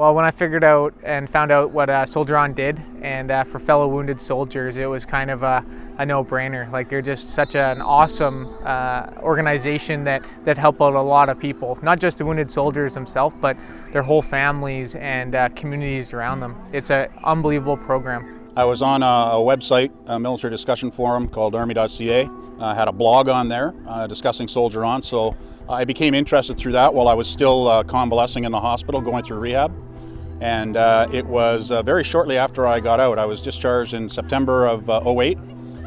Well, when I figured out and found out what Soldier On did, and for fellow wounded soldiers, it was kind of a no-brainer. Like, they're just such an awesome organization that help out a lot of people, not just the wounded soldiers themselves, but their whole families and communities around them. It's an unbelievable program. I was on a website, a military discussion forum called Army.ca. I had a blog on there discussing Soldier On, so I became interested through that while I was still convalescing in the hospital, going through rehab. And it was very shortly after I got out. I was discharged in September of '08,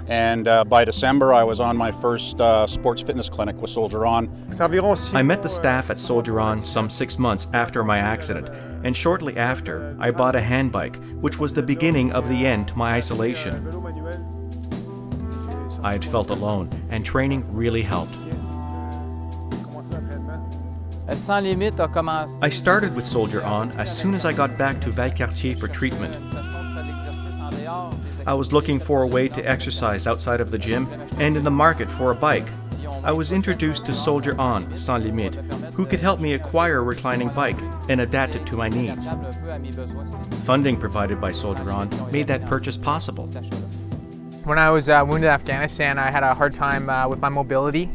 and by December I was on my first sports fitness clinic with Soldier On. I met the staff at Soldier On some 6 months after my accident, and shortly after I bought a hand bike, which was the beginning of the end to my isolation. I had felt alone, and training really helped. I started with Soldier On as soon as I got back to Valcartier for treatment. I was looking for a way to exercise outside of the gym and in the market for a bike. I was introduced to Soldier On, Sans Limite, who could help me acquire a reclining bike and adapt it to my needs. Funding provided by Soldier On made that purchase possible. When I was wounded in Afghanistan, I had a hard time with my mobility.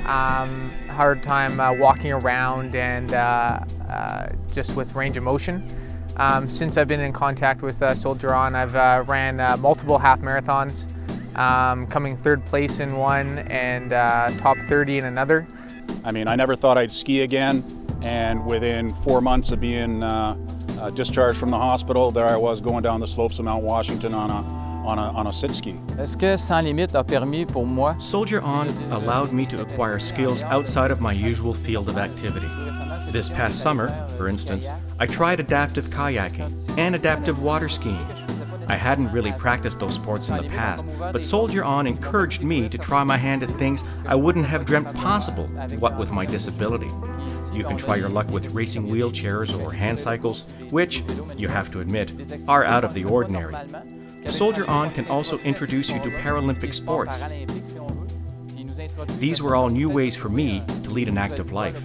Hard time walking around and just with range of motion. Since I've been in contact with Soldier On, I've ran multiple half marathons, coming third place in one and top 30 in another. I mean, I never thought I'd ski again, and within 4 months of being discharged from the hospital, there I was going down the slopes of Mount Washington on a sit ski. Soldier On allowed me to acquire skills outside of my usual field of activity. This past summer, for instance, I tried adaptive kayaking and adaptive water skiing. I hadn't really practiced those sports in the past, but Soldier On encouraged me to try my hand at things I wouldn't have dreamt possible, what with my disability. You can try your luck with racing wheelchairs or hand cycles, which, you have to admit, are out of the ordinary. Soldier On can also introduce you to Paralympic sports. These were all new ways for me to lead an active life.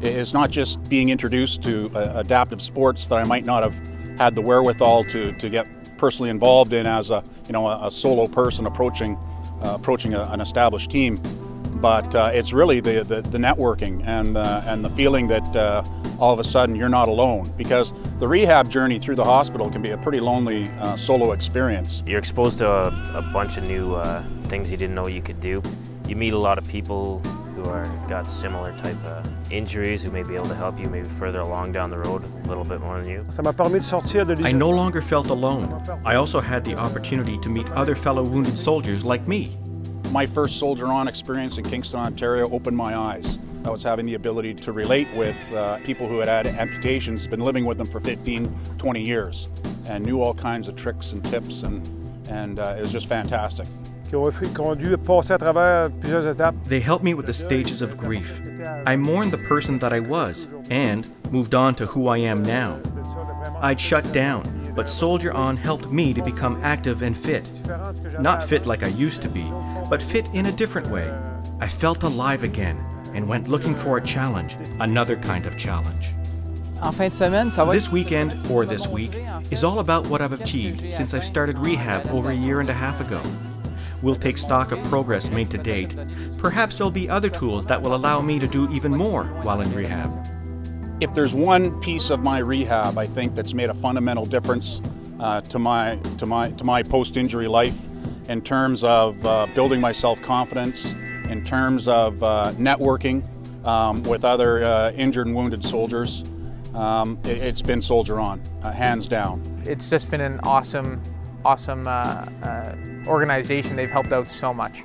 It's not just being introduced to adaptive sports that I might not have had the wherewithal to get personally involved in as a solo person approaching an established team, but it's really the networking and the feeling that all of a sudden you're not alone, because the rehab journey through the hospital can be a pretty lonely solo experience. You're exposed to a bunch of new things you didn't know you could do. You meet a lot of people who got similar type of injuries who may be able to help you maybe further along down the road a little bit more than you. I no longer felt alone. I also had the opportunity to meet other fellow wounded soldiers like me. My first Soldier On experience in Kingston, Ontario opened my eyes. I was having the ability to relate with people who had amputations, been living with them for 15, 20 years, and knew all kinds of tricks and tips, and it was just fantastic. They helped me with the stages of grief. I mourned the person that I was and moved on to who I am now. I'd shut down, but Soldier On helped me to become active and fit. Not fit like I used to be, but fit in a different way. I felt alive again and went looking for a challenge, another kind of challenge. This weekend, or this week, is all about what I've achieved since I started rehab over 1.5 years ago. We'll take stock of progress made to date. Perhaps there'll be other tools that will allow me to do even more while in rehab. If there's one piece of my rehab, I think, that's made a fundamental difference to my post-injury life, in terms of building my self-confidence, in terms of networking with other injured and wounded soldiers, it's been Soldier On, hands down. It's just been an awesome organization. They've helped out so much.